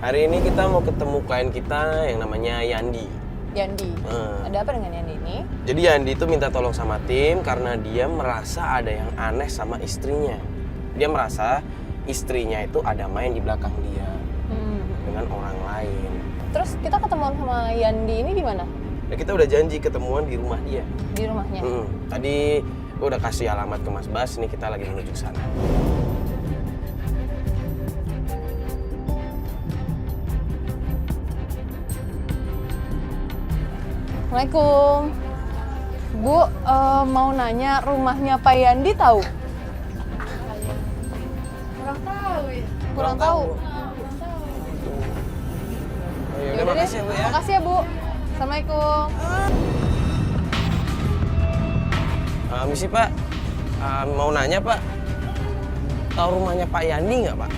Hari ini kita mau ketemu klien kita yang namanya Yandi. Yandi. Ada apa dengan Yandi ini? Jadi Yandi itu minta tolong sama tim karena dia merasa ada yang aneh sama istrinya. Dia merasa istrinya itu ada main di belakang dia dengan orang lain. Terus kita ketemuan sama Yandi ini di mana? Ya, kita udah janji ketemuan di rumah dia. Di rumahnya? Tadi gue udah kasih alamat ke Mas Bas, nih kita lagi menuju ke sana. Assalamualaikum. Bu, mau nanya rumahnya Pak Yandi tahu? Kurang tahu ya. Kurang tahu. Oh, ya, Yaudah makasih ya Bu ya. Makasih ya Bu. Assalamualaikum. Misi Pak, mau nanya Pak, tahu rumahnya Pak Yandi nggak Pak?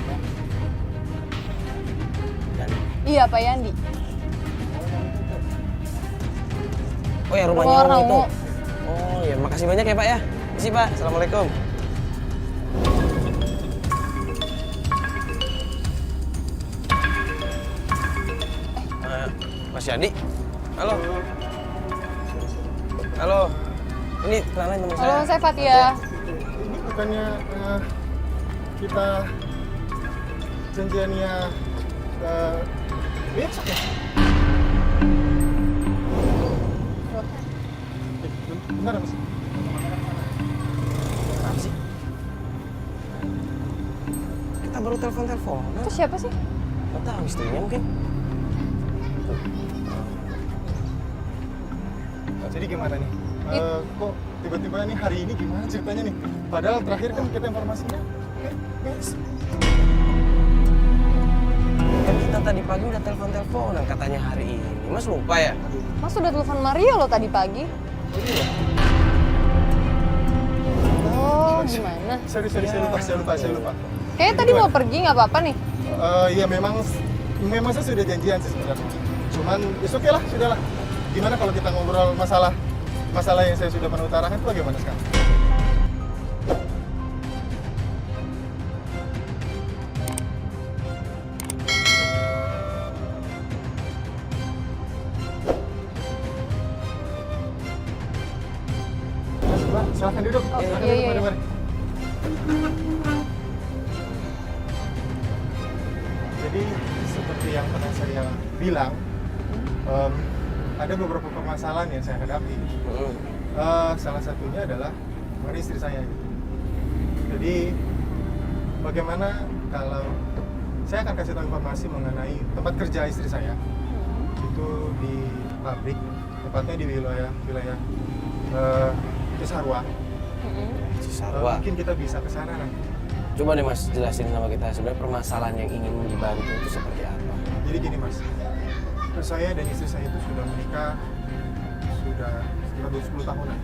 Yandi. Iya Pak Yandi. Oh ya rumahnya Rumah orang itu. Ramo. Oh ya makasih banyak ya Pak ya. Misi Pak, assalamualaikum. Mas Yandi, halo. Halo. Ini kenalan teman saya. Halo, saya Fatia. Ini bukannya kita janjiannya besok ya? Benar Mas? Apa sih? Kita baru telepon. Itu siapa sih? Nggak tahu istrinya mungkin. Jadi gimana nih? Kok tiba-tiba nih hari ini gimana ceritanya nih? Padahal terakhir kan kita informasinya besok. Kan kita tadi pagi udah telepon-teleponan katanya hari ini. Mas lupa ya? Mas udah telepon Mario loh tadi pagi. Oh, gimana? Sorry, saya lupa. Kayaknya tadi mau pergi, nggak apa-apa nih. Iya memang saya sudah janjian sih sebenarnya. Cuman oke lah, sudahlah. Gimana kalau kita ngobrol masalah yang saya sudah pernah utarakan itu bagaimana sekarang? Mbak, silahkan duduk. Silahkan iya, duduk, iya. mari. Jadi seperti yang pernah saya bilang, ada beberapa permasalahan yang saya hadapi. Salah satunya adalah mengenai istri saya. Jadi bagaimana kalau saya akan kasih tahu informasi mengenai tempat kerja istri saya itu di pabrik, tepatnya di wilayah Cisarua. Cisarua. Mungkin kita bisa ke sana nanti. Coba deh Mas jelasin sama kita sebenarnya permasalahan yang ingin dibantu itu seperti apa. Jadi gini Mas, saya dan istri saya itu sudah menikah sudah sekitar 10 tahunan.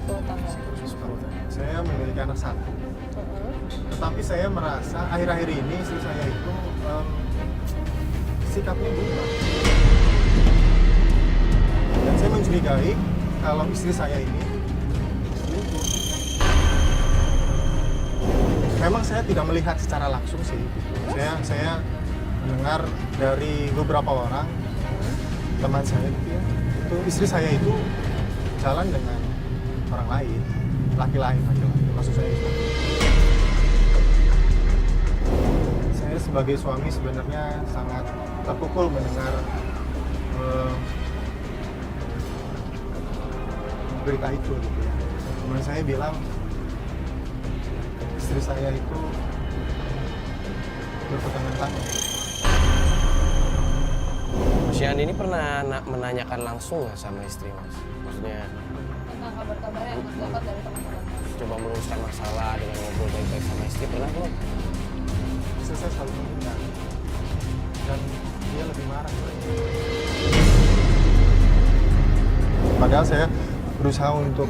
10 tahun. 10 tahun. Saya memiliki anak satu. Tetapi saya merasa akhir-akhir ini istri saya itu sikapnya berubah. Dan saya mencurigai kalau istri saya ini selingkuh. Memang saya tidak melihat secara langsung sih. Saya mendengar dari beberapa orang teman saya gitu ya, itu istri saya itu jalan dengan orang lain, laki-laki, maksud saya itu. Saya sebagai suami sebenarnya sangat terpukul mendengar berita itu gitu ya. Teman saya bilang istri saya itu berpegangan tangan. Mas Yandi ini pernah menanyakan langsung nggak sama istri Mas? Maksudnya Tentang kabar-kabar yang Mas dapat dari teman-teman. coba meluruskan masalah dengan ngobrol baik-baik sama istri pernah belum? Istri saya selalu menghindar dan dia lebih marah. Padahal saya berusaha untuk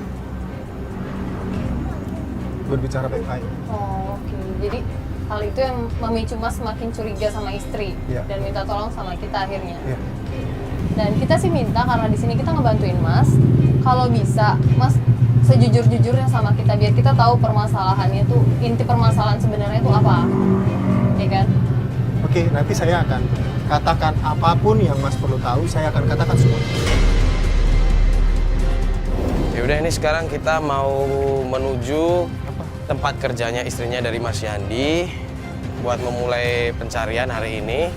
berbicara baik-baik. Oh, oke. Jadi hal itu yang memicu Mas semakin curiga sama istri dan minta tolong sama kita akhirnya. Iya. Dan kita sih minta karena di sini kita ngebantuin Mas, kalau bisa Mas sejujur-jujurnya sama kita biar kita tahu permasalahannya tuh, inti permasalahan sebenarnya itu apa, ya kan? Oke, nanti saya akan Katakan apapun yang Mas perlu tahu, saya akan katakan semua. Ya udah, ini sekarang kita mau menuju Apa? tempat kerjanya istrinya dari Mas Yandi buat memulai pencarian hari ini.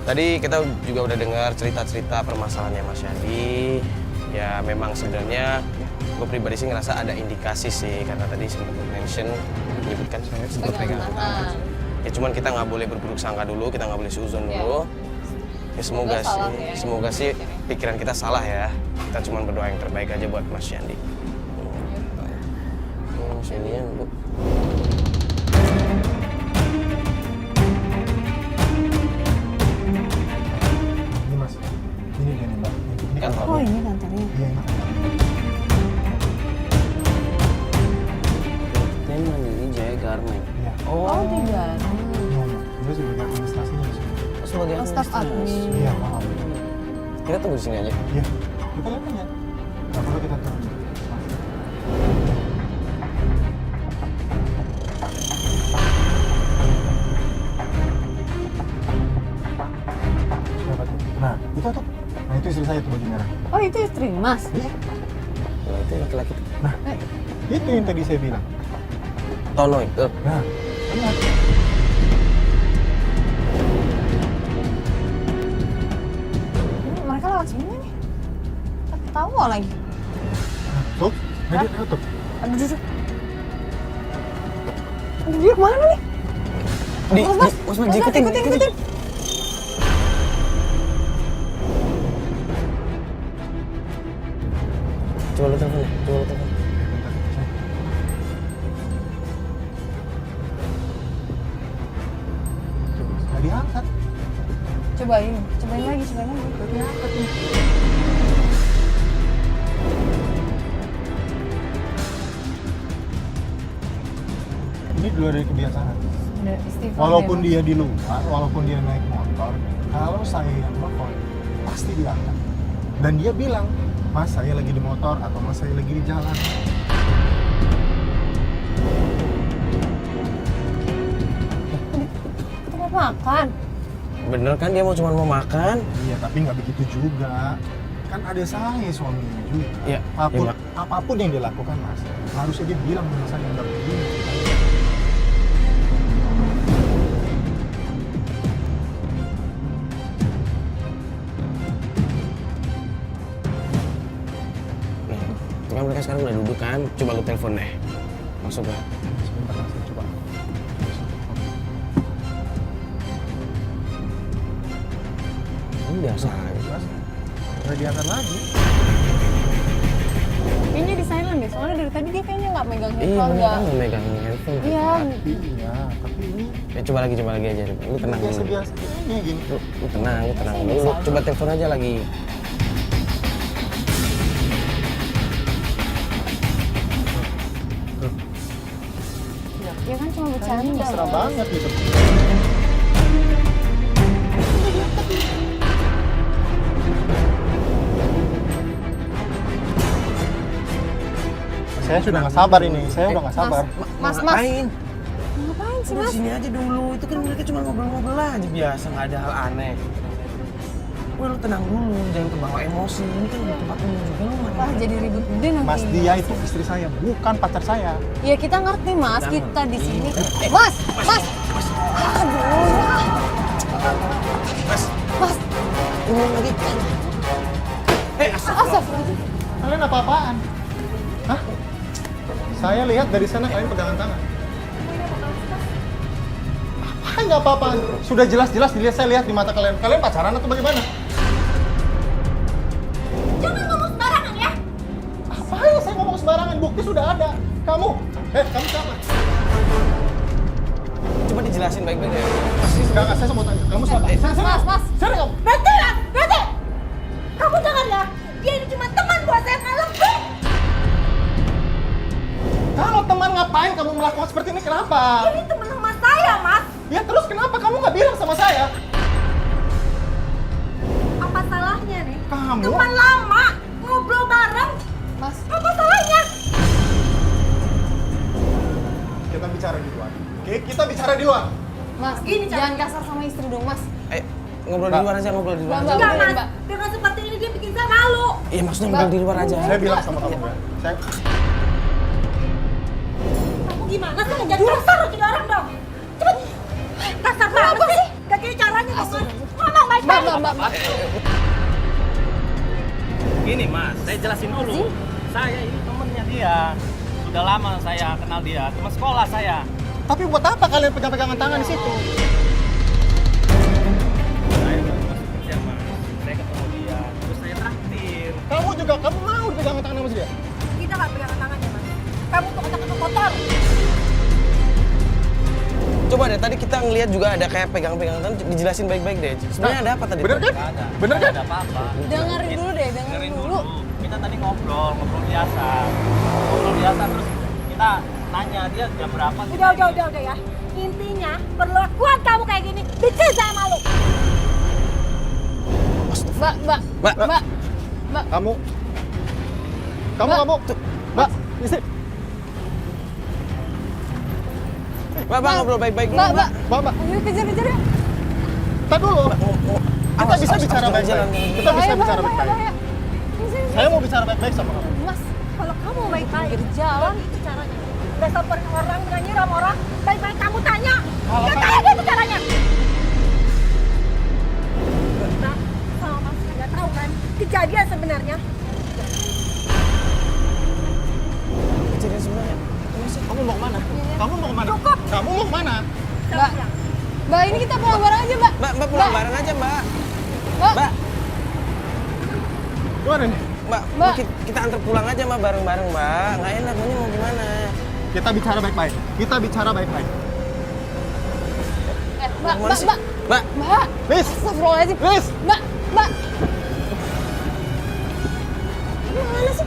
Tadi kita juga udah dengar cerita-cerita permasalahannya Mas Yandi. Ya memang sebenarnya gue pribadi sih ngerasa ada indikasi sih, karena tadi sempat mention menyebutkan saya sempat pegangan tangan. Ya cuman kita nggak boleh berburuk sangka dulu, kita nggak boleh suzon dulu. Ya semoga sih, salah ya. semoga sih pikiran kita salah ya. Kita cuma berdoa yang terbaik aja buat Mas Yandi. Sini ya, Bu. Ini Mas, ini dia nih Mbak. Ini Kantor. Oh ini kantornya. Iya, ini kantor. Teman ini Jaya Garmen. Iya. Oh tidak. Iya, iya. Dia sebagai administrasinya di sini. Sebagai Oh, staff admin. Iya, maaf. Kita tunggu di sini aja. Iya. Kita lihat aja. Nggak perlu kita turun. Siapa tuh? Nah, itu tuh. Nah, itu istri saya tuh baju merah. Oh itu istri Mas. Iya. Nah, itu laki-laki tuh. Nah, itu yang tadi saya bilang. Tono itu. Nah, benar. Ini mereka lewat sini nih. Ketawa lagi. Tuh, nah dia tuh. Aduh duduk. Aduh dia kemana nih? Mas, ikutin. Coba lu telepon ya, coba lu telepon. Nggak diangkat. Cobain lagi. Nggak diangkat nih. Ini dulu dari kebiasaan. Udah istighfar. Walaupun ya, dia di luar, walaupun dia naik motor, kalau saya yang telepon, pasti diangkat. Dan dia bilang, Mas saya lagi di motor atau Mas saya lagi di jalan. Kita mau makan. Bener kan dia cuma mau makan? Iya, tapi nggak begitu juga. Kan ada saya suaminya juga. Iya, Apapun, iya, Mak. apapun yang dilakukan Mas, harusnya dia bilang sama saya nggak begini. Nih, itu kan mereka sekarang udah duduk kan. Coba lu telepon deh. Masuk lah. Sebentar, Mas, saya coba. Ini biasa aja. Mas, udah diangkat lagi. Kayaknya di silent deh. Soalnya dari tadi dia kayaknya nggak megang Iya, handphone mereka nggak. nggak megang handphone. Iya. Iya, tapi ini Ya coba lagi aja. Lu tenang dulu. biasa-biasa ini gini. Lu tenang dulu. Coba telepon aja lagi. Ya kan cuma Kayaknya bercanda. mesra Mas. banget gitu. Saya sudah nggak sabar ini, saya udah nggak sabar. Mas. Ngapain? Ngapain sih Udah Mas? sini aja dulu. Itu kan mereka cuma ngobrol-ngobrol aja biasa, nggak ada hal aneh. Wah, lu tenang dulu, jangan kebawa emosi. Ini kan tempat umum juga, lu main. Wah jadi ribut gede nanti. Mas dia itu istri saya, bukan pacar saya. Ya kita ngerti Mas, Jangan. kita di sini. Mas. Aduh. Mas. Ulang lagi. Astagfirullahaladzim. Kalian apa-apaan? Hah? Saya lihat dari sana kalian pegangan tangan. Apaan nggak apa-apaan? Sudah jelas-jelas dilihat saya lihat di mata kalian. Kalian pacaran atau bagaimana? Jangan ngomong sembarangan ya. Apa ya saya ngomong sembarangan? Bukti sudah ada. Kamu siapa? Coba dijelasin baik-baik ya. Enggak, saya mau tanya. Kamu siapa? Mas. Serius kamu? Berhenti lah, berhenti. Kamu jangan ya. Dia ini cuma teman buat saya malam. Kalau teman ngapain kamu melakukan seperti ini? Kenapa? Ini teman sama saya, Mas. Ya terus kenapa kamu nggak bilang sama saya? Apa salahnya nih? Kamu? Teman lama, ngobrol bareng. Mas. Apa salahnya? Kita bicara di luar. Oke, kita bicara di luar. Mas, Gini, jangan caranya. kasar sama istri dong, Mas. Ayo, ngobrol di luar aja, ngobrol di luar Mbak, aja. Enggak, Mbak. Mas. Dengan seperti ini dia bikin saya malu. Iya, maksudnya ngobrol di luar aja. Saya bilang sama kamu ya. Kamu gimana sih? Jadi kasar jadi orang dong. Cepet. Kasar banget sih. Gak kayak caranya dong, Mas. Ngomong baik-baik. Mbak. Gini mas, saya jelasin dulu. Saya ini temennya dia. Sudah lama saya kenal dia, teman sekolah saya. Tapi buat apa kalian pegang-pegangan tangan di situ? Saya baru masuk kerja mas. Saya ketemu dia, terus saya traktir. Kamu mau pegangan tangan sama dia? Kita gak pegangan tangannya, Mas. Kamu tuh kata-kata kotor. Coba deh, tadi kita ngeliat juga ada kayak pegang-pegangan tangan, dijelasin baik-baik deh. Sebenarnya ada apa tadi? Bener kan? Nggak ada. Bener kan? Nggak ada apa-apa. Dengerin dulu deh, dengerin dulu. Kita tadi ngobrol biasa. Ngobrol biasa terus kita nanya dia jam berapa. Udah ya. Intinya, perlakuan kamu kayak gini bikin saya malu. Mbak. Kamu, Mbak, istri, Mbak, ngobrol baik-baik dulu, Mbak. Mbak, Ayo kejar-kejar ya. kita dulu. Kita bisa bicara baik-baik. Kita bisa bicara baik-baik. Saya mau bicara baik-baik sama kamu. Mas, Kalau kamu baik-baik, Pinggir jalan. itu caranya. Udah samperin orang, udah nyiram orang, baik-baik kamu tanya. Kalau Gak kamu- kayak gitu caranya. Nah, sama Mas nggak tahu kan kejadian sebenarnya. Kejadian sebenarnya. Kamu mau kemana? Kamu mau kemana? Cukup. Kamu mau kemana? Saya Mbak. bilang, Mbak, ini kita pulang bareng aja, Mbak. Mbak pulang bareng aja, Mbak. Mbak. Mbak, Gimana nih? Mbak, kita antar pulang aja, Mbak, bareng-bareng, Mbak. Nggak enak, Mbaknya mau gimana? Kita bicara baik-baik. Kita bicara baik-baik. Mbak. Mana sih? Mbak, Please, Astagfirullahaladzim. please. Mbak. Gimana sih?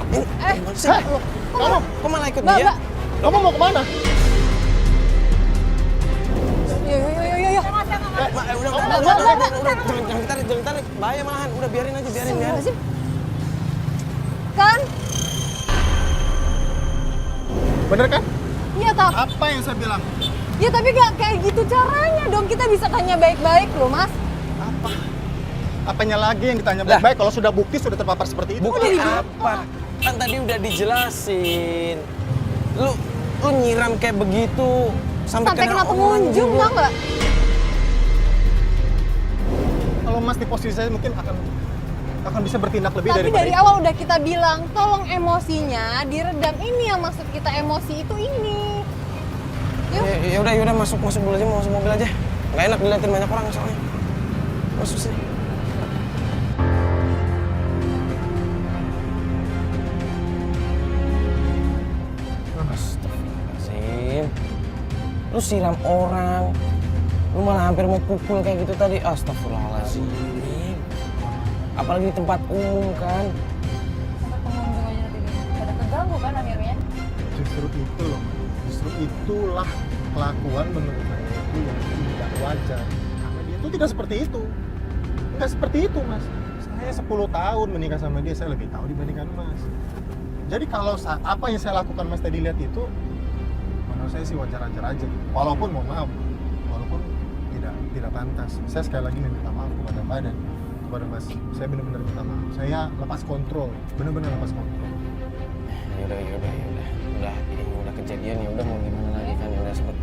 ini gimana sih? Kamu, Kok malah ikut Mbak, dia? Mbak. kamu mau kemana? Yo. Mbak, udah, jangan ditarik, bahaya malahan. Udah biarin aja, biarin. Astagfirullahaladzim. Kan? Bener kan? Iya, tapi Apa yang saya bilang? ya tapi gak kayak gitu caranya dong. Kita bisa tanya baik-baik loh, Mas. Apa? Apanya lagi yang ditanya Lah. baik-baik kalau sudah bukti sudah terpapar seperti itu? Bukti Udah apa? Kan tadi udah dijelasin. Lu nyiram kayak begitu sampai Kena orang pengunjung, juga. tau nggak? Kalau Mas di posisi saya mungkin akan bisa bertindak lebih Tapi daripada dari itu. awal udah kita bilang, tolong emosinya diredam. Ini yang maksud kita emosi itu ini. Yuk. Ya udah masuk dulu aja, masuk mobil aja. Nggak enak diliatin banyak orang soalnya. Masuk sini. Astagfirullahaladzim. Lu siram orang. Lu malah hampir mau pukul kayak gitu tadi. Astagfirullahaladzim. Apalagi di tempat umum kan. Sampai pengunjung aja nanti pada keganggu kan akhirnya. Justru itu loh. Justru itulah kelakuan menurut saya itu yang tidak wajar. Karena dia itu tidak seperti itu. Nggak seperti itu, Mas. Saya 10 tahun menikah sama dia, saya lebih tahu dibandingkan Mas. Jadi kalau apa yang saya lakukan Mas tadi lihat itu, menurut saya sih wajar-wajar aja. Walaupun mohon maaf, walaupun tidak pantas. Saya sekali lagi meminta maaf kepada badan, kepada Mas. Saya benar-benar minta maaf. Saya lepas kontrol, benar-benar lepas kontrol. Ya udah ini udah kejadian, ya udah mau gimana lagi kan, ya udah sempet.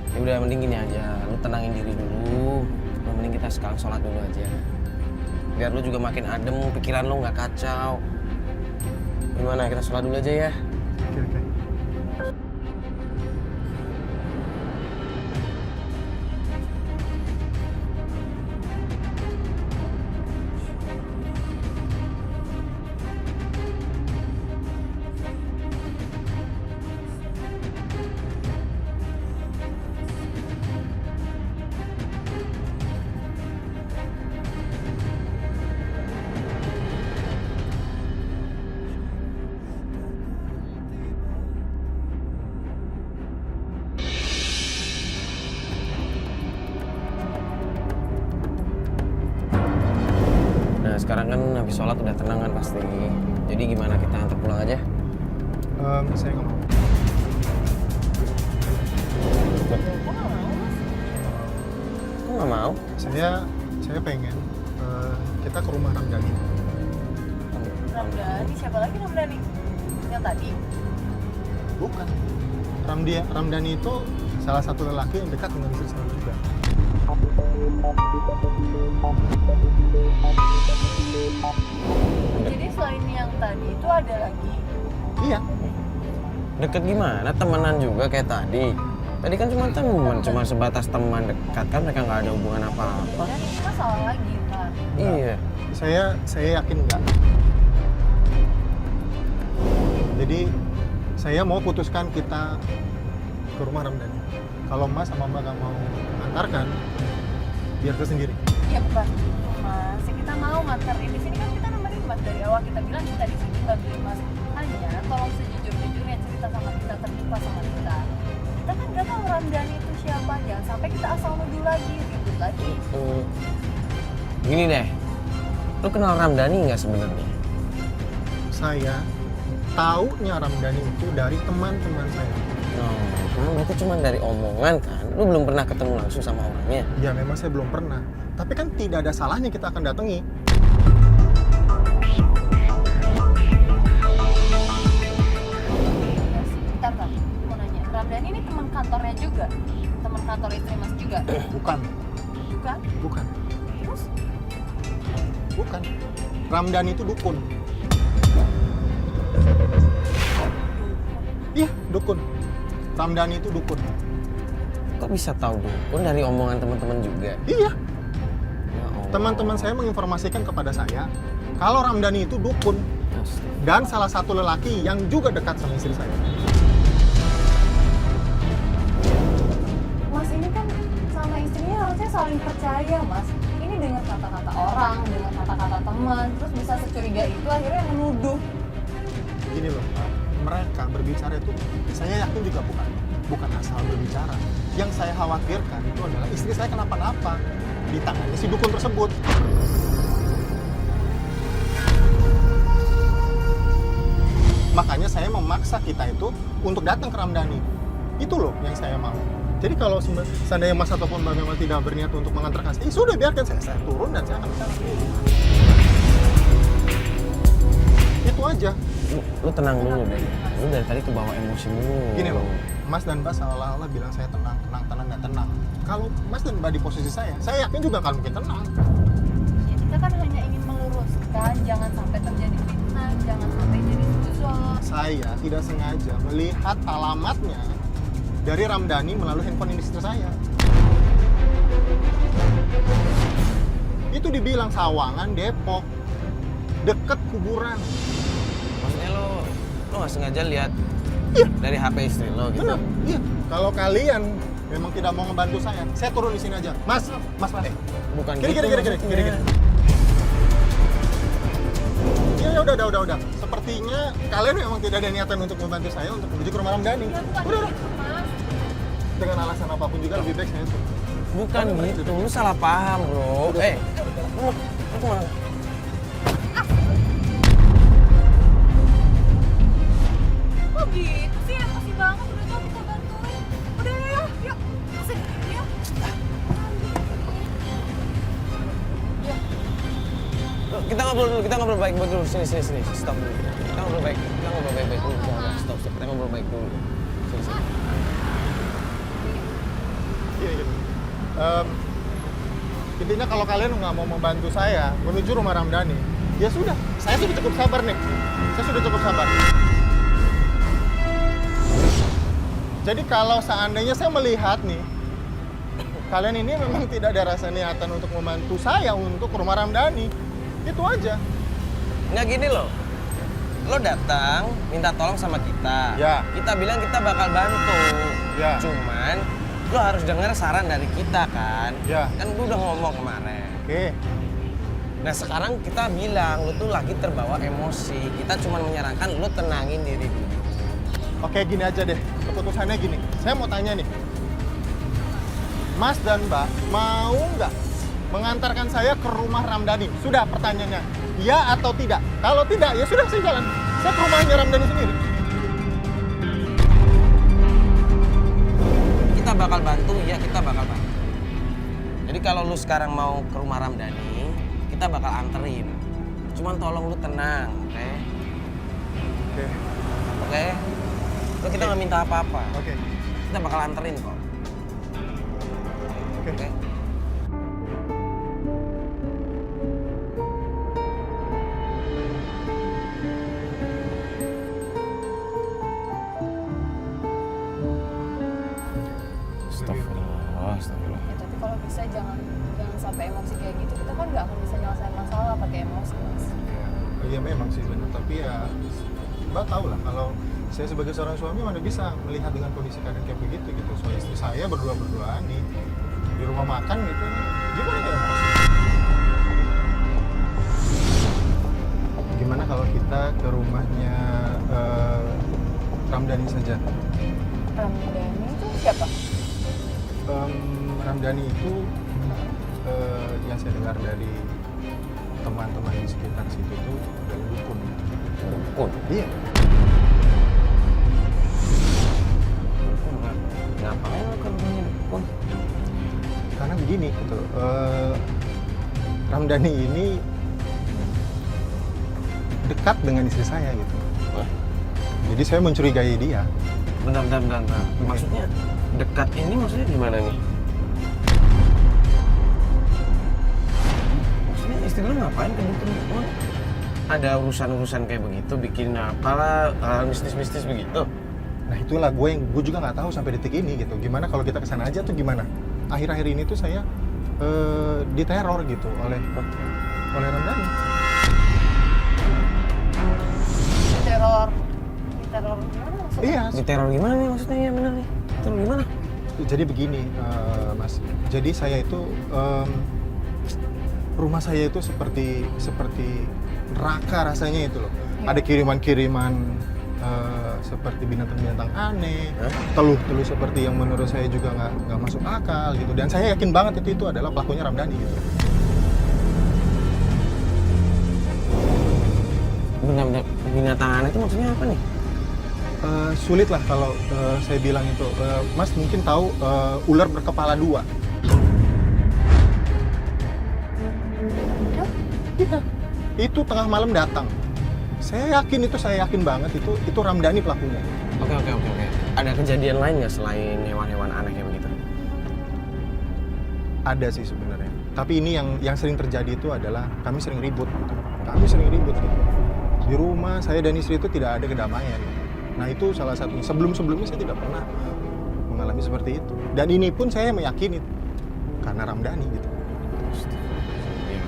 Ya udah mending gini aja, lu tenangin diri dulu. Mending kita sekarang sholat dulu aja. Biar lu juga makin adem, pikiran lu nggak kacau. Gimana, kita sholat dulu aja ya? Oke. Nah sekarang kan habis sholat udah tenang kan pasti. Jadi gimana, kita antar pulang aja? Saya nggak mau. nggak mau? Saya pengen kita ke rumah Ramdhani. Ramdhani, siapa lagi Ramdhani? Yang tadi? Bukan. Ramdhani itu salah satu lelaki yang dekat dengan istri saya juga. Jadi selain yang tadi itu ada lagi? Iya. Deket gimana? Temenan juga kayak tadi. Tadi kan cuma teman, cuma sebatas teman dekat kan, mereka nggak ada hubungan apa-apa. Dan ini masalah lagi kan? Iya. Saya yakin enggak. Jadi saya mau putuskan kita ke rumah Ramdhani. Kalau Mas sama Mbak nggak mau antarkan, biar saya sendiri. Iya bukan, Mas. Ya, kita mau nganterin di sini kan kita nemenin Mas dari awal kita bilang kita di sini bantuin Mas. Hanya tolong sejujur-jujurnya cerita sama kita, terbuka sama kita. Kita kan nggak tahu Ramdhani itu siapa, jangan sampai kita asal nuduh lagi, ribut lagi. Gini deh, lu kenal Ramdhani nggak sebenarnya? Saya taunya Ramdhani itu dari teman-teman saya. Oh, berarti cuma dari omongan kan? Lu belum pernah ketemu langsung sama orangnya? Ya memang saya belum pernah. Tapi kan tidak ada salahnya kita akan datangi. Bentar, mau nanya. Ramdhani ini teman kantornya juga? Teman kantor istri Mas juga? Bukan, Bukan? bukan, Terus? bukan. Ramdhani itu dukun. Iya, dukun. Ramdhani itu dukun. Kok bisa tahu dukun dari omongan teman-teman juga? Iya, Ya Allah. teman-teman saya menginformasikan kepada saya kalau Ramdhani itu dukun dan salah satu lelaki yang juga dekat sama istri saya. Mas ini kan sama istrinya harusnya saling percaya, Mas. Ini dengan kata-kata orang, dengan kata-kata teman, terus bisa securiga itu akhirnya menuduh. Gini loh, mereka berbicara itu saya yakin juga bukan asal berbicara. Yang saya khawatirkan itu adalah istri saya kenapa-napa di tangannya si dukun tersebut. Makanya saya memaksa kita itu untuk datang ke Ramdhani. Itu loh yang saya mau. Jadi kalau seandainya Mas ataupun Mbak memang tidak berniat untuk mengantarkan saya, sudah biarkan saya turun dan saya akan kesana sendiri. Itu aja. Lu tenang dulu deh. Lu dari tadi kebawa emosi dulu. Gini loh, Mas dan Mbak seolah-olah bilang saya tenang, dan tenang. Kalau Mas dan Mbak di posisi saya yakin juga akan mungkin tenang. Ya, kita kan hanya ingin meluruskan, jangan sampai terjadi fitnah, jangan sampai jadi suzon. Saya tidak sengaja melihat alamatnya dari Ramdhani melalui handphone istri saya. Itu dibilang Sawangan, Depok, deket kuburan. Maksudnya lu nggak sengaja lihat dari HP istri lo gitu? Benar, iya. Kalau kalian memang tidak mau membantu saya turun di sini aja. Mas. Bukan Gini. maksudnya. Ya udah. Sepertinya kalian memang tidak ada niatan untuk membantu saya untuk menuju ke rumah Ramdhani. Udah. Dengan alasan apapun juga lebih baik saya turun. Bukan gitu, lu salah paham bro. Lu kemana? Kok gitu sih? Makasih banget udah tau kita bantuin. Udah ya, yuk. Masuk ya. Kita ngobrol baik-baik dulu. Sini. Stop dulu. Kita ngobrol baik-baik dulu. Stop. Kita ngobrol baik dulu. Sini. Gini. Intinya kalau kalian nggak mau membantu saya menuju rumah Ramdhani, ya sudah. Saya sudah cukup sabar nih. Jadi kalau seandainya saya melihat nih, kalian ini memang tidak ada rasa niatan untuk membantu saya untuk ke rumah Ramdhani, itu aja. Nggak gini loh. Lo datang minta tolong sama kita. Ya. Kita bilang kita bakal bantu. Ya. Cuman lo harus dengar saran dari kita kan. Ya. Kan gue udah ngomong kemarin. Oke. Nah sekarang kita bilang lo tuh lagi terbawa emosi. Kita cuma menyarankan lo tenangin diri dulu. Oke, gini aja deh. Keputusannya gini. Saya mau tanya nih. Mas dan Mbak mau nggak mengantarkan saya ke rumah Ramdhani? Sudah pertanyaannya. Ya atau tidak? Kalau tidak, ya sudah saya jalan. Saya ke rumahnya Ramdhani sendiri. Kita bakal bantu, ya kita bakal bantu. Jadi kalau lu sekarang mau ke rumah Ramdhani, kita bakal anterin. Cuman tolong lu tenang, oke? Oke. Oke? Lu kita nggak minta apa-apa. Oke. Kita bakal anterin kok. Oke. Oke? Astagfirullah, astagfirullah. Ya, tapi kalau bisa jangan sampai emosi kayak gitu. Kita kan nggak akan bisa nyelesain masalah pakai emosi, Mas. Iya memang sih benar, tapi ya Mbak tahu lah kalau saya sebagai seorang suami mana bisa melihat dengan kondisi keadaan kayak begitu gitu. Soal istri saya berdua-berduaan di rumah makan gitu, gimana ya emosi? Gimana kalau kita ke rumahnya Ramdhani saja? Ramdhani itu siapa? Ramdhani itu yang saya dengar dari teman-teman di sekitar situ itu adalah dukun. Dukun? Iya. Dukun nggak? Ngapain lu ke rumahnya dukun? Karena begini gitu, Ramdhani ini dekat dengan istri saya gitu. Wah. Jadi saya mencurigai dia. Bentar. Maksudnya dekat ini maksudnya gimana nih? Maksudnya istri lu ngapain ke dukun? Emang ada urusan-urusan kayak begitu, bikin apalah hal mistis-mistis begitu? Nah itulah gue juga nggak tahu sampai detik ini gitu. Gimana kalau kita kesana aja tuh gimana? Akhir-akhir ini tuh saya diteror gitu oleh Ramdhani. Diteror gimana maksudnya? Iya. Diteror gimana nih maksudnya? Ya bener nih. Diteror gimana? Jadi begini, Mas. Jadi saya itu rumah saya itu seperti neraka rasanya itu loh. Ya. Ada kiriman-kiriman seperti binatang-binatang aneh, teluh-teluh seperti yang menurut saya juga nggak masuk akal gitu. Dan saya yakin banget itu adalah pelakunya Ramdhani gitu. Benar-benar binatang aneh itu maksudnya apa nih? Sulit lah kalau saya bilang itu. Mas mungkin tahu ular berkepala dua. Iya. Itu tengah malam datang. Saya yakin banget itu Ramdhani pelakunya. Oke. Ada kejadian lain nggak selain hewan-hewan aneh kayak begitu? Ada sih sebenarnya. Tapi ini yang sering terjadi itu adalah kami sering ribut. Gitu. Di rumah saya dan istri itu tidak ada kedamaian. Nah itu salah satunya. Sebelumnya saya tidak pernah mengalami seperti itu. Dan ini pun saya meyakini karena Ramdhani gitu. Iya.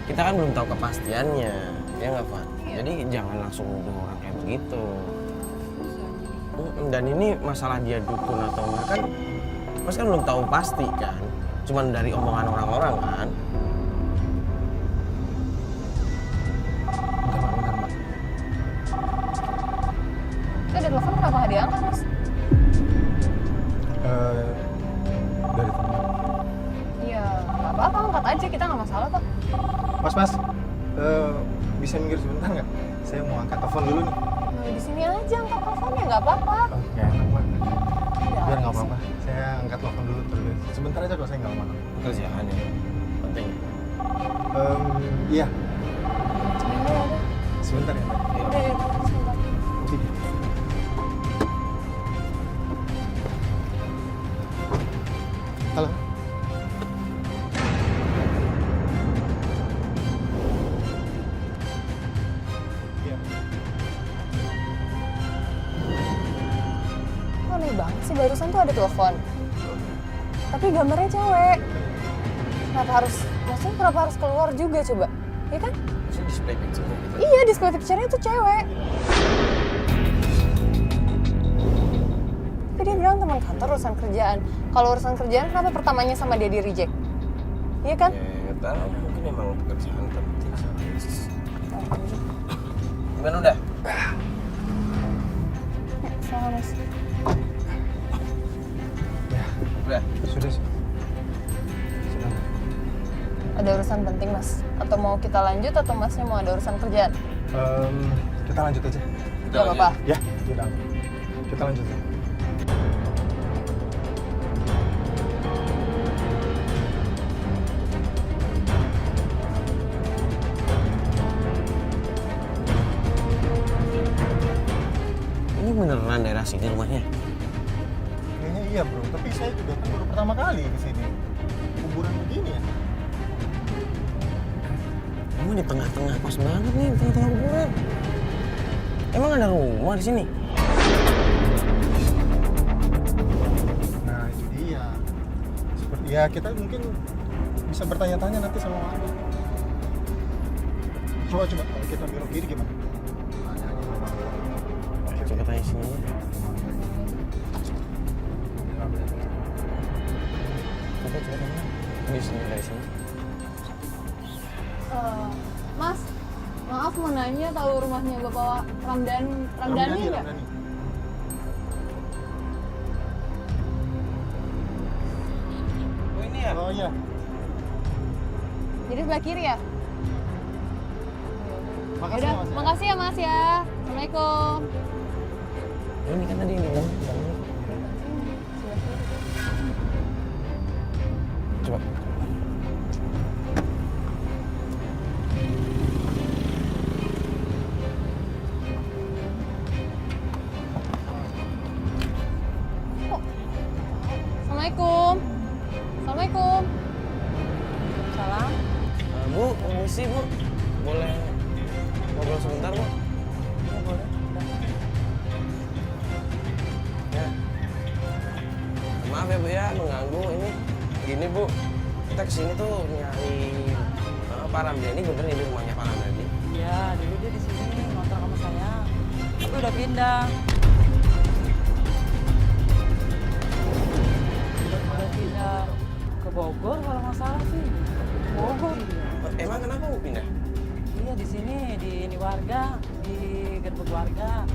Kita kan belum tahu kepastiannya, ya nggak Pak? Jadi jangan langsung nuduh orang kayak begitu. Dan ini masalah dia dukun atau enggak kan, Mas kan belum tahu pasti kan. Cuman dari omongan orang-orang kan. Bentar, Mbak. Itu ada telepon kenapa nggak diangkat, Mas? Dari teman. Iya, nggak apa-apa, angkat aja, kita nggak masalah kok. Mas, bisa minggir sebentar nggak? Saya mau angkat telepon dulu nih. Nah, di sini aja angkat teleponnya, nggak apa-apa. Oke, enak banget. Ya, Biar nggak apa-apa. Saya angkat telepon dulu terus. Sebentar aja kok, saya nggak lama. Kerjaan ya, penting. Iya, Sebentar ya, udah. sebentar ya. Mbak. Udah, sebentar. Halo. Iya. Kok aneh banget sih, barusan tuh ada telepon. Tapi gambarnya cewek. Kenapa harus keluar juga coba? Ya kan? Maksudnya display picture gitu. Iya, display picture-nya tuh cewek. Tapi dia bilang teman kantor urusan kerjaan. Kalau urusan kerjaan kenapa pertamanya sama dia di reject? Iya kan? Ya nggak tahu, mungkin emang pekerjaan penting. Gimana udah? Ya, sama Mas. Ya, Udah. sudah sih. Sudah. Ada urusan penting, Mas? Atau mau kita lanjut atau Masnya mau ada urusan kerjaan? Kita lanjut aja. Gak apa-apa. Ya, sudah. Kita lanjut aja. daerah sini rumahnya? Kayaknya iya bro, tapi saya juga kan baru pertama kali di sini. Kuburan begini ya. Emang di tengah-tengah pas banget nih, di tengah-tengah kuburan. Emang ada rumah di sini? Nah itu dia. Seperti ya kita mungkin bisa bertanya-tanya nanti sama warga. Coba kalau kita belok kiri gimana? Tanya aja sama warga. Coba tanya sini. Coba tanya. Di sini, dari sini. Mas, maaf mau nanya, tahu rumahnya Bapak Ramdhani nggak? Ramdhani. Oh ini ya? Oh iya. Jadi sebelah kiri ya? Makasih Yaudah, Mas. makasih ya Mas ya. Assalamualaikum. Ini kan tadi yang bilang. Coba. Assalamualaikum. Assalamualaikum. Salam. Bu, permisi Bu. Boleh ngobrol sebentar Bu? Ya boleh. Ya. Maaf ya Bu ya, mengganggu ini. Gini Bu, kita kesini tuh nyari Pak Ramdhani, bener ini rumahnya Pak Ramdhani. Iya, dulu dia di sini ngontrak sama saya. Tapi udah pindah. Udah pindah ke Bogor kalau nggak salah sih. Bogor. Emang kenapa Bu pindah? Iya di sini di ini warga, di gerbek warga.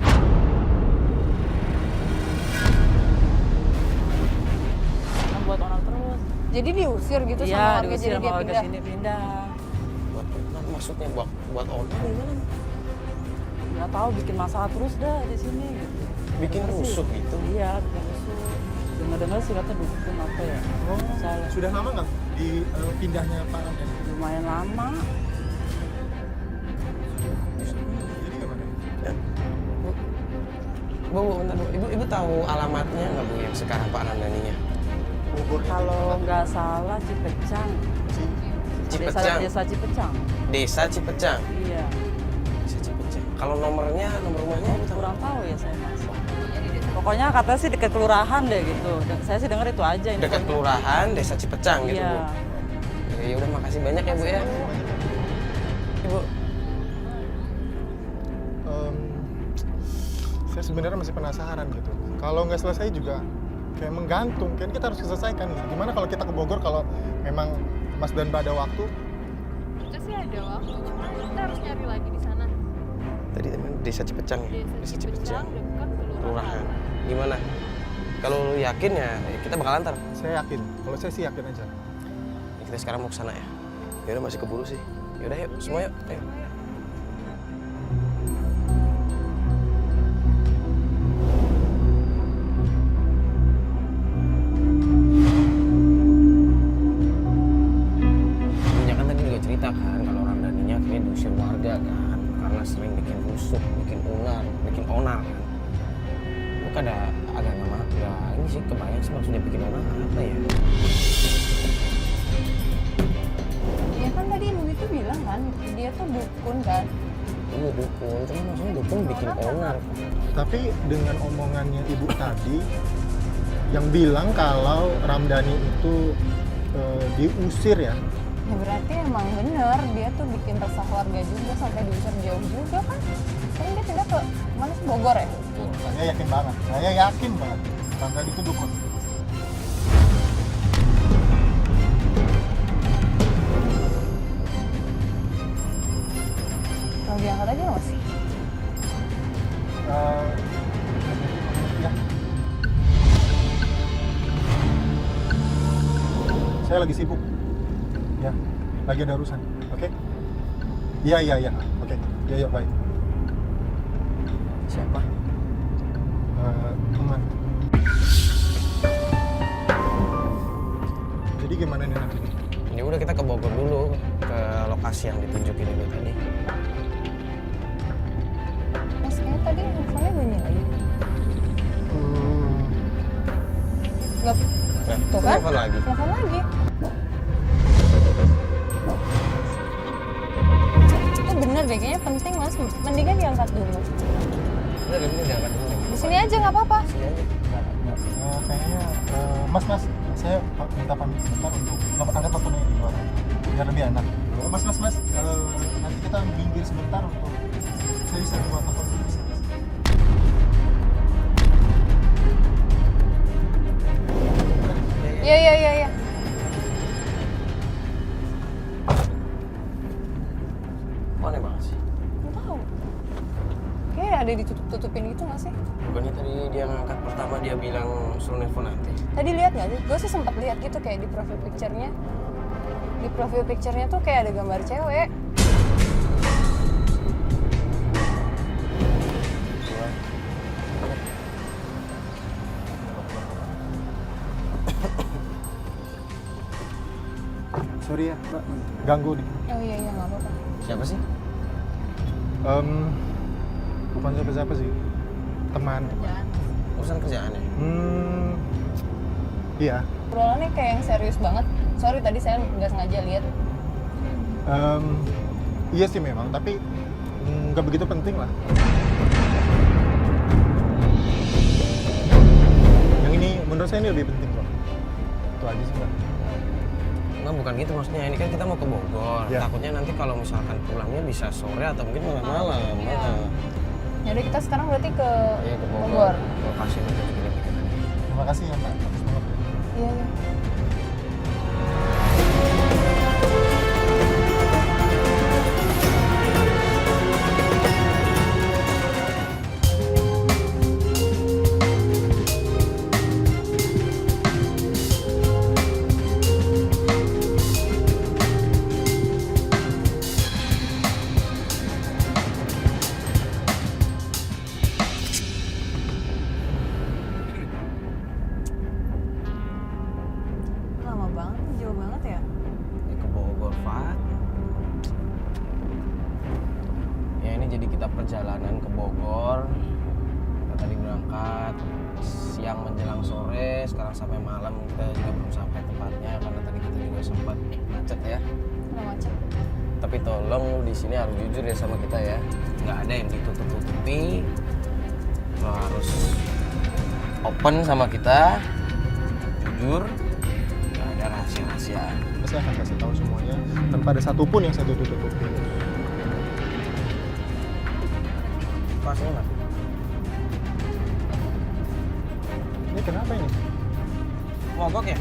Kan buat onar terus. Jadi diusir gitu Iya, sama warga, diusir jadi sama dia warga pindah. sini pindah. Maksudnya buat owner gimana? Nggak tahu bikin masalah terus dah di sini. Gitu. Bikin Bener sih. rusuh gitu? Iya, bikin rusuh. Dengar-dengar sih katanya dukun apa ya? Oh, Salah. sudah lama nggak di pindahnya Pak Ramdhani? Lumayan lama. Jadi gimana? Ya. Bu, bentar Bu. Ibu tahu alamatnya nggak Bu yang sekarang Pak Ramdhaninya? Bogor. Kalau nggak salah Cipecang. Cipecang. Desa Cipecang. Desa Cipecang. Iya. Desa Cipecang. Kalau nomor rumahnya Ibu tahu? Kurang tahu ya saya mas. Pokoknya katanya sih dekat kelurahan deh gitu. Saya sih dengar itu aja. Dekat infonya. kelurahan Desa Cipecang gitu Iya. Bu. Ya udah makasih banyak ya Bu ya. Ibu. Saya sebenarnya masih penasaran gitu. Kalau nggak selesai juga kayak menggantung. Kan kita harus selesaikan. Gimana kalau kita ke Bogor kalau memang Mas dan Mbak ada waktu? Kita sih ada waktu, cuma kita harus nyari lagi di sana. Tadi teman Desa Cipecang ya? Desa Cipecang dekat kelurahan. Kelurahan. Gimana? Kalau lu yakin ya kita bakal antar. Saya yakin. Kalau saya sih yakin aja. Ya, kita sekarang mau ke sana ya. Ya udah masih keburu sih. Yaudah yuk semua yuk. Ayo. Ibunya kan tadi juga cerita kan kalau Ramdhaninya akhirnya diusir warga kan karena sering bikin rusuh, bikin onar kan. Lu kan ada agak nggak ini sih kebayang sih maksudnya bikin onar apa ya? Ya kan tadi ibu itu bilang kan, dia tuh dukun kan. Iya dukun, cuma maksudnya dukun bikin onar. Tapi dengan omongannya ibu tadi yang bilang kalau Ramdhani itu diusir ya. Ya berarti emang bener, dia tuh bikin resah warga juga sampai diusir jauh juga kan. Kan dia pindah ke mana sih, Bogor ya? Saya yakin banget. Saya yakin banget. Ramdhani itu dukun. Kalau diangkat aja mas. Ya. Saya lagi sibuk. Ya, lagi ada urusan. Oke? Iya. Oke. Ya, baik. Siapa? Teman. Jadi gimana nih nanti? Ya udah kita ke Bogor dulu, ke lokasi yang ditunjukin ibu tadi. Mas kayaknya tadi infonya bunyi lagi. Nggak, Nah, tuh kan? telepon lagi. Telepon lagi. Itu bener deh, kayaknya penting mas. Mendingan diangkat dulu. Udah, ini diangkat dulu. Di sini aja nggak apa-apa. Sini aja. Kayaknya mas saya minta pamit sebentar untuk angkat teleponnya di luar biar lebih enak. Mas nanti kita minggir sebentar untuk saya bisa buat telepon dulu. Iya. Kok aneh banget sih? Nggak tahu. Kayak ada ditutup-tutupin gitu nggak sih? Bukannya tadi dia ngangkat pertama dia bilang suruh nelfon nanti. Tadi lihat nggak sih? Gue sih sempat lihat gitu kayak di profile picture-nya. Di profile picture-nya tuh kayak ada gambar cewek. Sorry ya, Mbak, ganggu nih. Oh iya nggak apa-apa. Siapa sih? Bukan siapa-siapa sih, teman. Jangan. Urusan kerjaan ya? Iya. Obrolannya kayak yang serius banget. Sorry tadi saya nggak sengaja lihat. Iya sih memang, tapi nggak begitu penting lah. Yang ini menurut saya ini lebih penting kok. Itu aja sih Mbak. Enggak, bukan gitu maksudnya. Ini kan kita mau ke Bogor. Ya. Takutnya nanti kalau misalkan pulangnya bisa sore atau mungkin malam-malam. Iya. Nah. Yaudah kita sekarang berarti ke Iya, ke Bogor. Lokasi itu segini kita. Terima kasih ya Mbak. Bagus banget ya. Iya. Lama banget, jauh banget ya. Ya, ke Bogor, Pak. Ya ini jadi kita perjalanan ke Bogor. Kita tadi berangkat siang menjelang sore, sekarang sampai malam kita juga belum sampai tempatnya karena tadi kita juga sempat macet ya. Udah macet. Tapi tolong lu di sini harus jujur ya sama kita ya. Nggak ada yang ditutup-tutupi. Lo harus open sama kita, jujur, nggak ada rahasia-rahasiaan. Saya akan kasih tahu semuanya tanpa ada satupun yang saya tutup-tutupin. Pasnya nggak? Ini kenapa ini? Mogok ya?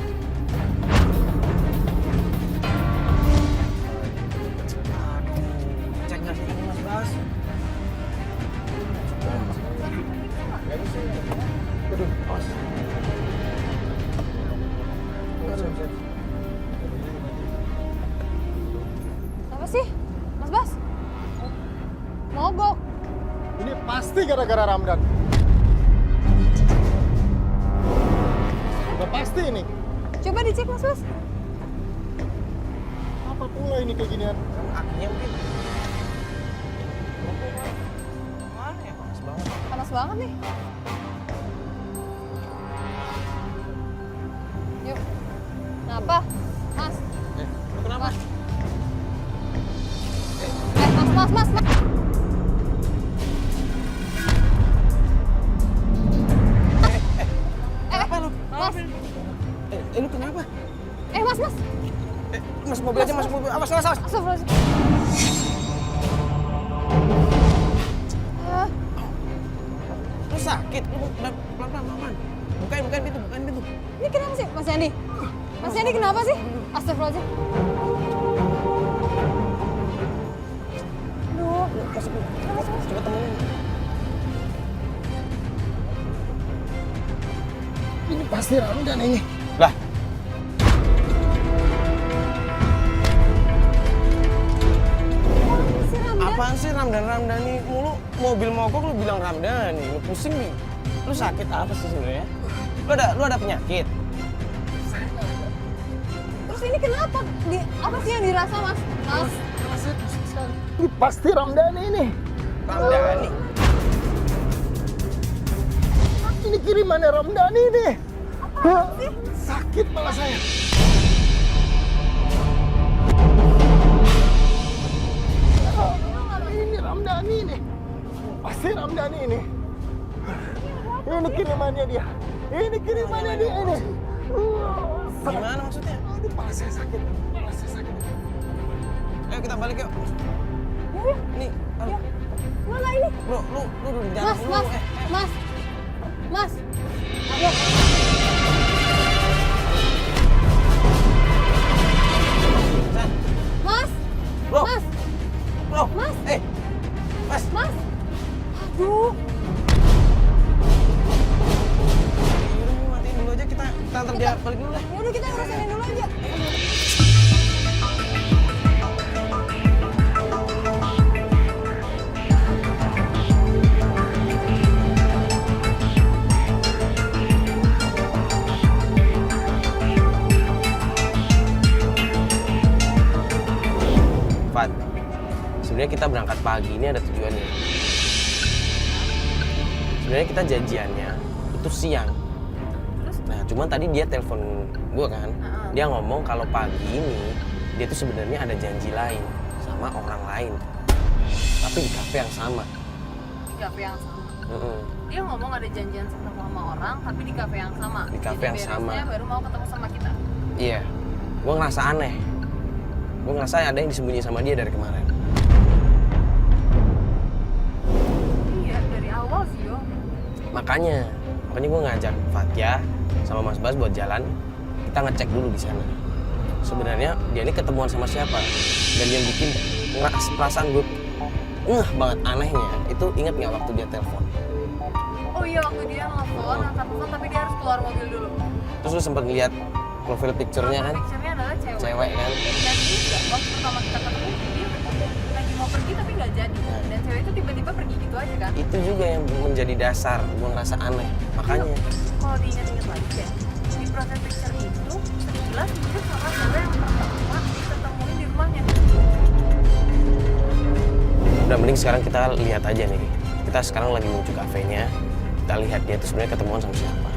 Aduh, cek nggak sih ini Mas Bas? Nggak bisa ya? Aduh, awas. Apa sih? Mas Bas? Mogok. Ini pasti gara-gara Ramdan. Udah pasti ini. Coba dicek Mas Bas. Apa pula ini kayak ginian? Akinya mungkin. Mana ya? Panas banget. Panas banget nih. Yuk. Kenapa? Mas. Lu kenapa? Mas. Kenapa lu? Mas. Lu kenapa? Mas. Mas mobil aja, mas mobil. Awas. Astagfirullahaladzim. Lu sakit, lu pelan-pelan. Bukain pintu. Ini kenapa sih, Mas Yani? Mas Yani kenapa sih? Astagfirullahaladzim. Aduh, kenapa sih, Mas? Coba temenin. Ini pasti Ramdan ini. Lah, Si Ramdan. apaan sih Ramdhani mulu? Mobil mogok lu bilang Ramdhani, lu pusing nih. Lu sakit apa sih sebenarnya? Lu ada penyakit? Terus ini kenapa? Apa sih yang dirasa, Mas? Mas. Ini pasti Ramdan ini. Ramdhani. Ini kirimannya Ramdhani nih. Hah, sakit malah saya. Ini Ramdhani nih. Pasti Ramdhani ini. Ini kirimannya dia. Ini kirimannya dia ini. Gimana maksudnya? Aduh, pala saya sakit. Pala saya sakit. Ayo kita balik yuk. Nih, aduh. Mana ini? Bro, lu duduk di Mas, atas mas, dulu. mas, mas. Ayo. San, Mas, bro, mas, bro. Mas. Mas. mas. Aduh. Yaudah, matiin dulu aja, kita antar dia balik dulu lah. Yaudah kita urusin dulu aja. Fat, sebenarnya kita berangkat pagi ini ada tujuannya. Sebenarnya kita janjiannya itu siang. Nah, cuman tadi dia telepon gue kan, dia ngomong kalau pagi ini dia tuh sebenarnya ada janji lain sama orang lain, tapi di kafe yang sama. Di kafe yang sama. Mm-mm. Dia ngomong ada janjian sama orang, tapi di kafe yang sama. Di kafe yang Jadi sama. beresnya baru mau ketemu sama kita. Iya, gue ngerasa aneh. Gue ngerasa ada yang disembunyi sama dia dari kemarin. Iya, dari awal sih yo. Makanya gue ngajak Fatia sama Mas Bas buat jalan. Kita ngecek dulu di sana. Sebenarnya dia ini ketemuan sama siapa? Dan yang bikin perasaan gue banget anehnya itu, ingat nggak waktu dia telepon? Oh iya, waktu dia nelfon, angkat telepon tapi dia harus keluar mobil dulu. Terus lu sempet ngeliat profil picture-nya kan? Picture-nya adalah cewek. Cewek kan? Dan juga waktu pertama kita ketemu dia lagi mau pergi tapi nggak jadi. Dan cewek itu tiba-tiba pergi gitu aja kan? Itu juga yang menjadi dasar gue ngerasa aneh. Makanya Kalau diingat-ingat lagi ya, di proses picture itu sekilas mirip sama cewek yang pertama diketemuin di rumahnya. udah mending sekarang kita lihat aja nih. Kita sekarang lagi menuju kafenya. Kita lihat dia tuh sebenarnya ketemuan sama siapa.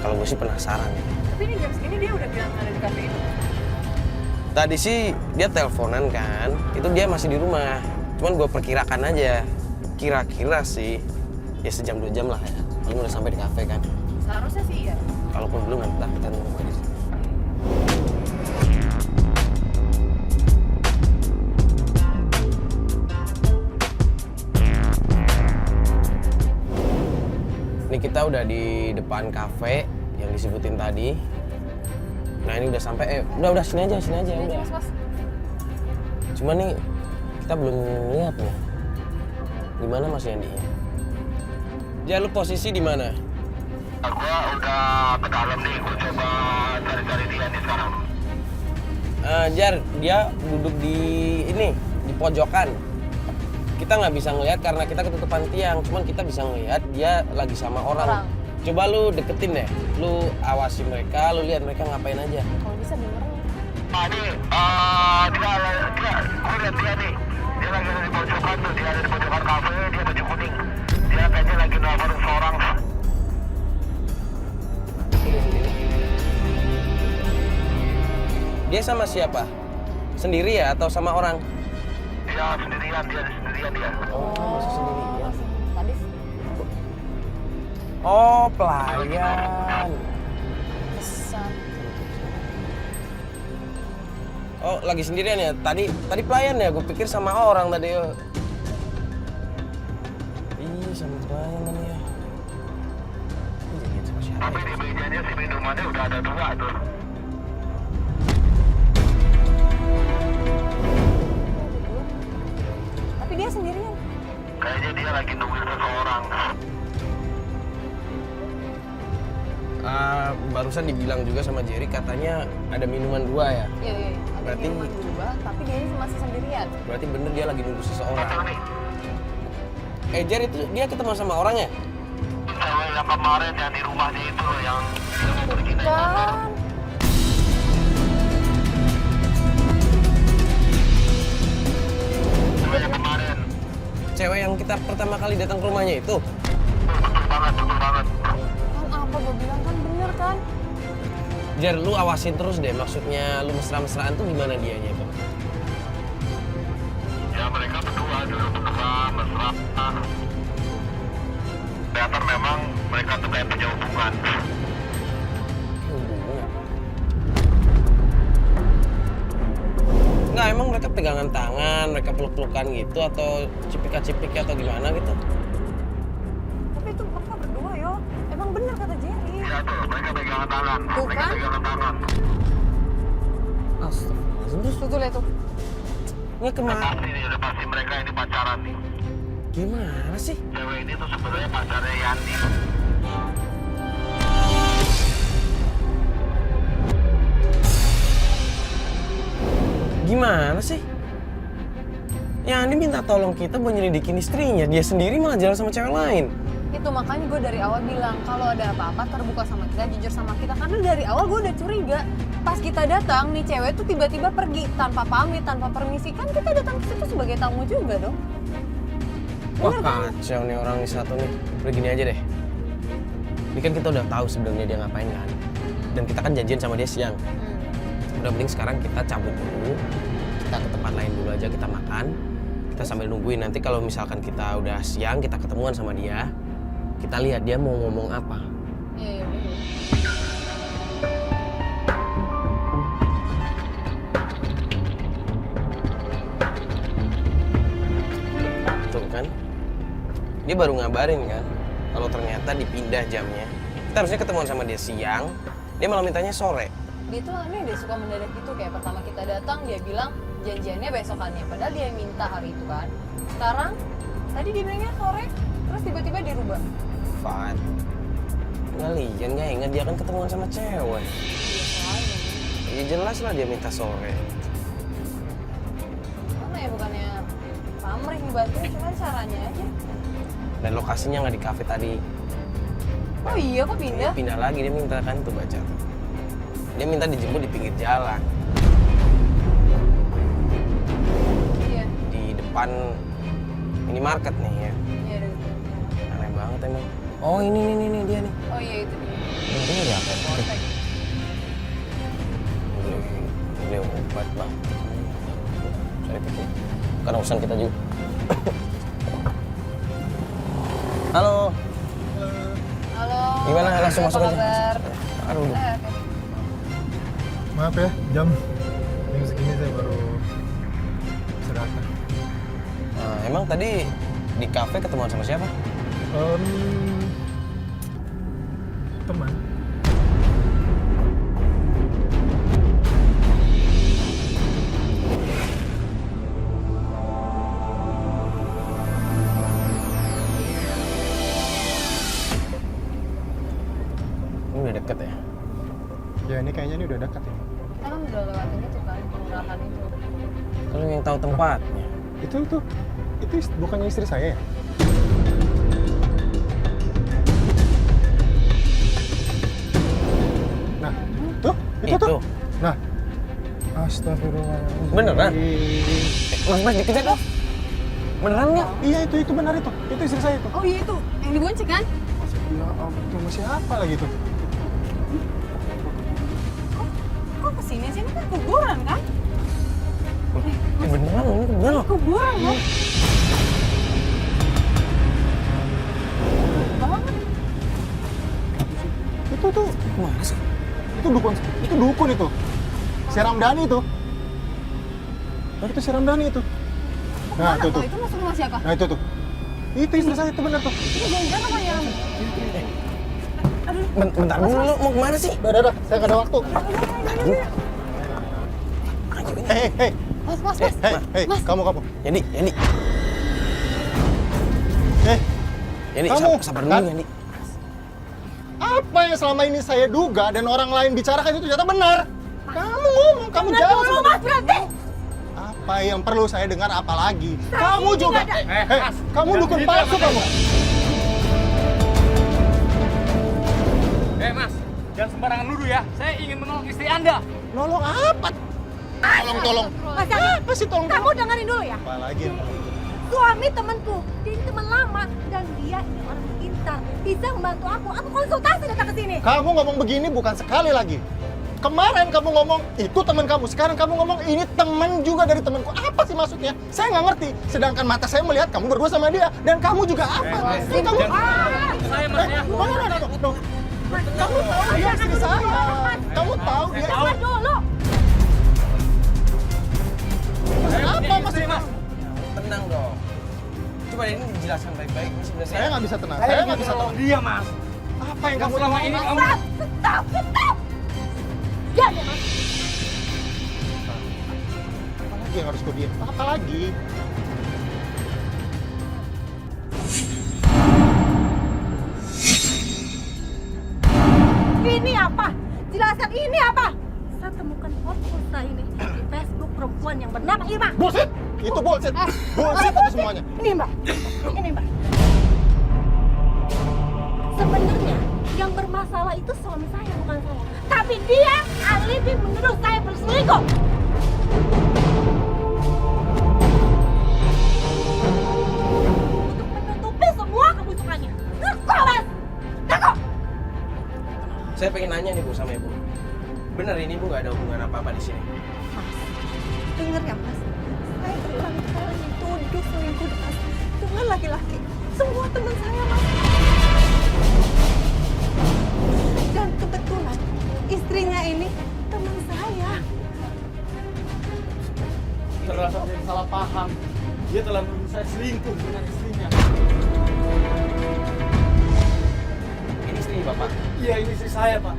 Kalau gue sih penasaran. Tapi ini jam segini dia udah bilang ada di kafe itu. Tadi sih dia teleponan kan, itu dia masih di rumah. Cuman gue perkirakan aja, kira-kira sih ya sejam 2 jam lah ya. Paling udah sampai di kafe kan. Seharusnya sih iya. Kalaupun belum nanti kita nunggu aja. Ini kita udah di depan kafe yang disebutin tadi. Nah ini udah sampai, udah sini aja Ini aja udah. mas. Cuma nih kita belum lihat nih. Di mana Mas Yandi? Ya lu posisi di mana? Gua udah ke dalam nih, gua coba cari-cari dia nih sekarang. Jar, dia duduk di ini, di pojokan. Kita nggak bisa ngelihat karena kita ketutupan tiang. Cuman kita bisa ngelihat dia lagi sama orang. Coba lu deketin deh, lu awasi mereka, lu lihat mereka ngapain aja. Kalau bisa dengerin. Nah ini, gua lihat dia nih. Dia lagi ada di pojokan tuh, dia ada di pojokan kafe, dia baju kuning. Dia kayaknya lagi nelfon seorang. Dia sama siapa? Sendiri ya atau sama orang? Dia sendirian dia. Oh, masih sendirian. Tadi Oh, pelayan. pesan. Oh, lagi sendirian ya? Tadi pelayan ya? Gue pikir sama orang tadi. Iya, sama pelayan tadi ya. Ini jadian sama siapa? Tapi di mejanya si minumannya udah ada 2 tuh. Tapi dia sendirian. Kayaknya dia lagi nungguin seseorang. Barusan dibilang juga sama Jerry katanya ada minuman 2 ya? Iya. Ada Berarti- minuman berubah, tapi dia ini masih sendirian. Berarti bener dia lagi nunggu seseorang. Betul nih, Jerry itu dia ketemu sama orangnya? cewek yang kemarin yang di rumahnya itu loh, yang pergi naik motor. Kan. Cewek yang kemarin. Cewek yang kita pertama kali datang ke rumahnya itu? Betul banget. bilang kan bener kan? Jar, lu awasin terus deh, maksudnya lu mesra-mesraan tuh gimana dianya itu? Ya mereka berdua dulu berdua mesra. Kelihatan memang mereka tuh kayak punya hubungan. Hubungan? Nggak, emang mereka pegangan tangan, mereka peluk-pelukan gitu atau cipika-cipiki atau gimana gitu? Tapi itu mereka berdua yo. Emang bener kata Jerry. Iya tuh, mereka pegangan tangan. Tuh Mereka kan? pegangan tangan. Astagfirullahaladzim, terus Tuh lihat tuh. ini kemana? Pasti nih, udah pasti mereka ini pacaran nih. Gimana sih? Cewek ini tuh sebenarnya pacarnya Yandi. Gimana sih? Ya Andi minta tolong kita buat nyelidikin istrinya, dia sendiri malah jalan sama cewek lain. Itu makanya gue dari awal bilang kalau ada apa-apa terbuka sama kita, jujur sama kita. Karena dari awal gue udah curiga. Pas kita datang nih cewek tuh tiba-tiba pergi tanpa pamit, tanpa permisi. Kan kita datang ke situ sebagai tamu juga dong. Wah kacau nih orang ini satu nih. Udah gini aja deh. Ini kan kita udah tahu sebenarnya dia ngapain kan. Dan kita kan janjian sama dia siang. Udah mending sekarang kita cabut dulu. Kita ke tempat lain dulu aja, kita makan. Kita sambil nungguin nanti kalau misalkan kita udah siang, kita ketemuan sama dia. Kita lihat dia mau ngomong apa. Iya, bener. Tuh kan. Dia baru ngabarin kan. Kalau ternyata dipindah jamnya. Kita harusnya ketemuan sama dia siang. Dia malah mintanya sore. Dia tuh aneh deh, suka mendadak gitu. Kayak pertama kita datang dia bilang janjiannya besokannya. Padahal dia minta hari itu kan. Sekarang, tadi dia bilangnya sore. Terus tiba-tiba dirubah. Fat. Ngalian nggak ingat dia kan ketemuan sama cewek. Ya jelas lah dia minta sore. Mana ya bukannya pamrih ngebantuin, cuman caranya aja. Dan lokasinya nggak di kafe tadi. Oh iya kok pindah? Pindah lagi, dia minta kan tuh baca. Dia minta dijemput di pinggir jalan. Iya. Di depan minimarket nih ya. Iya ada gitu. Aneh banget emang. Oh ini dia nih. Oh iya itu dia. Ini dia apa? Polsek. Beli obat bang. Cari pikir. Bukan urusan kita juga. Halo. Halo. Gimana? Langsung apa masuk aja. kabar? Aduh. Oke. Maaf ya, jam segini saya baru istirahat. Nah, emang tadi di kafe ketemuan sama siapa? Teman. Ini udah deket ya? Ya ini kayaknya ini udah dekat ini. Kita kan udah lewatin itu kan, kelurahan itu. Kalau yang tahu tempatnya. Itu bukannya istri saya ya? Nah, itu tuh. Nah, astagfirullahaladzim. Beneran? Mas dikejar tuh. Beneran nggak? Iya itu benar itu. Itu istri saya itu. Oh iya itu, yang dibonceng kan? Ya ampun, masih apa lagi tuh? Kok kesini sih? Ini kan kuburan kan? Beneran ini beneran. Kuburan kan? Banget. Itu tuh. Mana sih? Itu dukun itu. Si Ramdhani itu. Nah, itu si Ramdhani itu. Nah, Mana tuh. tuh? Itu masuk rumah siapa? Nah, itu tuh. Itu istri saya itu benar tuh. Itu jangan-jangan namanya Bentar dulu, lu mau kemana sih? Udah, saya nggak ada waktu. Hei, Mas, Mas. Kamu. Yandi. Yandi, Kamu. sabar dulu Yandi. Apa yang selama ini saya duga dan orang lain bicarakan itu ternyata benar. Kamu ngomong, kamu jawab. Mas, berhenti! Apa yang perlu saya dengar apa lagi? Kamu juga. Kamu dukun palsu kamu. Mas, jangan sembarangan nuduh ya. Saya ingin menolong istri Anda. Nolong apa? Tolong. Mas, Apa sih tolong? kamu dengerin dulu ya. Apa lagi? suami temanku. Dia ini teman lama dan dia ini orang pintar, bisa membantu aku. Aku konsultasi datang ke sini. Kamu ngomong begini bukan sekali lagi. Kemarin kamu ngomong itu teman kamu, sekarang kamu ngomong ini teman juga dari temanku. Apa sih maksudnya? Saya nggak ngerti. Sedangkan mata saya melihat kamu berdua sama dia dan kamu juga apa? Kamu Saya mas ya. Kamu tahu dia istri saya. Kamu tahu dia. Dengar dulu. Apa maksudnya? Tenang dong. Coba ini dijelaskan baik-baik ini sebenarnya. Saya nggak bisa tenang. Saya nggak bisa tenang. Dia mas. Apa yang kamu Selama ini kamu Stop. Diam ya, Mas. Apa lagi yang harus kau diam? Apa lagi? Ini apa? Jelaskan ini apa? Saya temukan foto saya ini di Facebook perempuan yang bernama Irma. Bullshit! Itu bullshit! Bullshit itu semuanya. Ini Mbak. Ini Mbak. Sebenarnya yang bermasalah itu suami saya bukan saya. Tapi dia alibi menuduh saya berselingkuh. Untuk menutupi semua kebusukannya. Mas! Takut! Saya pengen nanya nih Bu sama Ibu. Bener ini Bu nggak ada hubungan apa-apa di sini? Mas, dengar ya Mas. Saya berulang kali dituduh selingkuh dengan laki-laki. Semua teman saya Mas. Dan kebetulan istrinya ini teman saya. terasa dia salah paham. Dia telah menuduh saya selingkuh dengan istrinya. Ini istri Bapak. Iya, ini istri saya, Pak.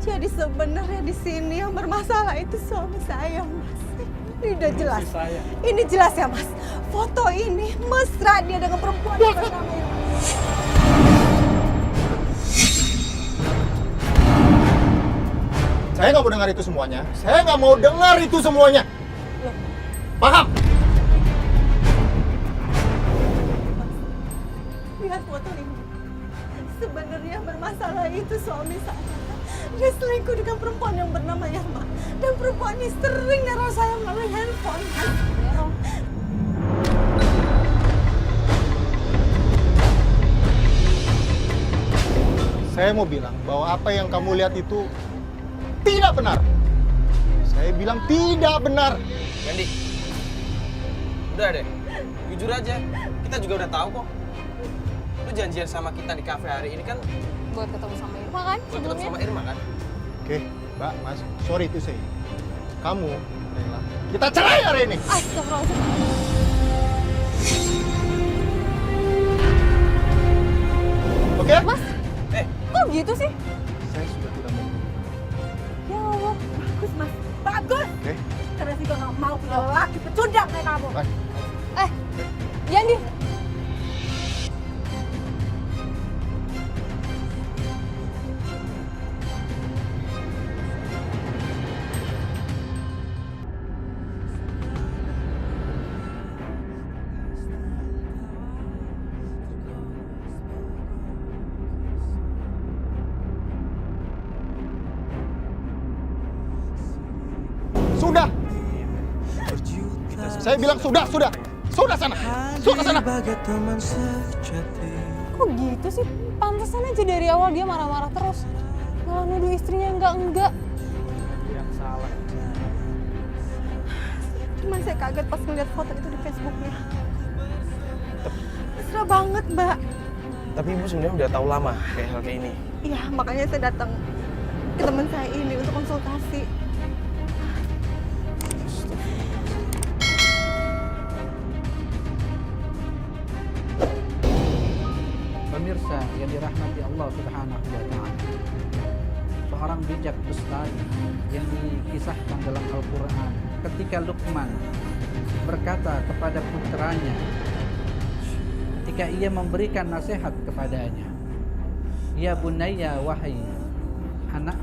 Jadi sebenarnya di sini yang bermasalah itu suami saya, Mas. Ini udah jelas. Istri saya. Ini jelas ya, Mas. Foto ini mesra dia dengan perempuan yang bernama Irma. Saya nggak mau dengar itu semuanya. Saya nggak mau dengar itu semuanya. Loh, Paham? lihat foto ini. Sebenarnya bermasalah itu suami saya. Dia selingkuh dengan perempuan yang bernama Irma. Dan perempuan ini sering neror saya melalui handphone. Saya mau bilang bahwa apa yang kamu lihat itu tidak benar. Saya bilang tidak benar. Gandhi, udah deh, jujur aja. Kita juga udah tahu kok. Lu janjian sama kita di kafe hari ini kan Buat ketemu sama Irma kan buat ketemu sama Irma kan? Oke, Mbak, Mas, sorry to say. Kamu, Rela, kita cerai hari ini. Astagfirullahaladzim. Oke? Mas, kok gitu sih? Saya sudah tidak mau. Ya Allah, bagus Mas. Bagus! Oke, Karena juga gak mau punya laki pecundang kayak kamu. bye. Yandi, Sudah. Saya bilang sudah. Sudah sana. Sudah sana. kok gitu sih? Pantesan aja dari awal dia marah-marah terus. Malah nuduh istrinya enggak. Yang salah. Cuman saya kaget pas ngeliat foto itu di Facebooknya. Mesra banget, Mbak. Tapi Ibu sebenarnya udah tahu lama kayak hal kayak ini. Iya, makanya saya datang ke teman saya ini untuk konsultasi. Pemirsa yang dirahmati Allah Subhanahu wa Ta'ala, seorang bijak bestari yang dikisahkan dalam Al-Quran ketika Luqman berkata kepada putranya ketika ia memberikan nasihat kepadanya, ya bunayya, wahai anak,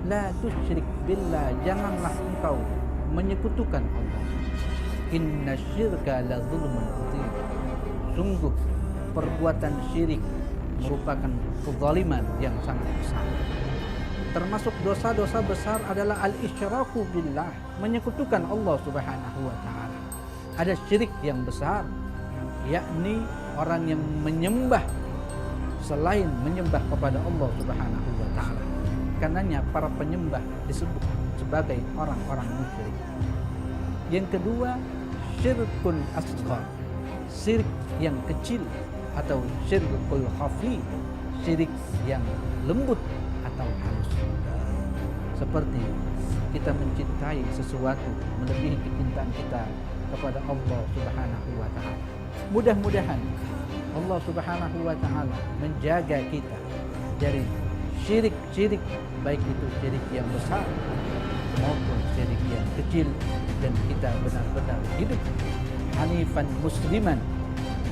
la tusyrik billah, janganlah engkau menyekutukan Allah, inna syirka la zulmun azim, sungguh perbuatan syirik merupakan kezaliman yang sangat besar. termasuk dosa-dosa besar adalah al-isyraku billah, menyekutukan Allah Subhanahu wa taala. Ada syirik yang besar, yakni orang yang menyembah selain menyembah kepada Allah Subhanahu wa taala. Karenanya para penyembah disebut sebagai orang-orang musyrik. Yang kedua, syirkun asghar, syirik yang kecil atau syirkul khafi, syirik yang lembut atau halus. Seperti kita mencintai sesuatu melebihi kecintaan kita kepada Allah Subhanahu wa taala. Mudah-mudahan Allah Subhanahu wa taala menjaga kita dari syirik-syirik, baik itu syirik yang besar maupun syirik yang kecil, dan kita benar-benar hidup hanifan musliman,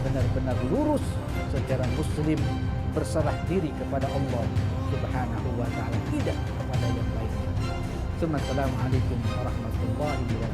benar-benar lurus secara muslim, berserah diri kepada Allah Subhanahu wa taala, tidak kepada yang lainnya. Assalamualaikum warahmatullahi wabarakatuh.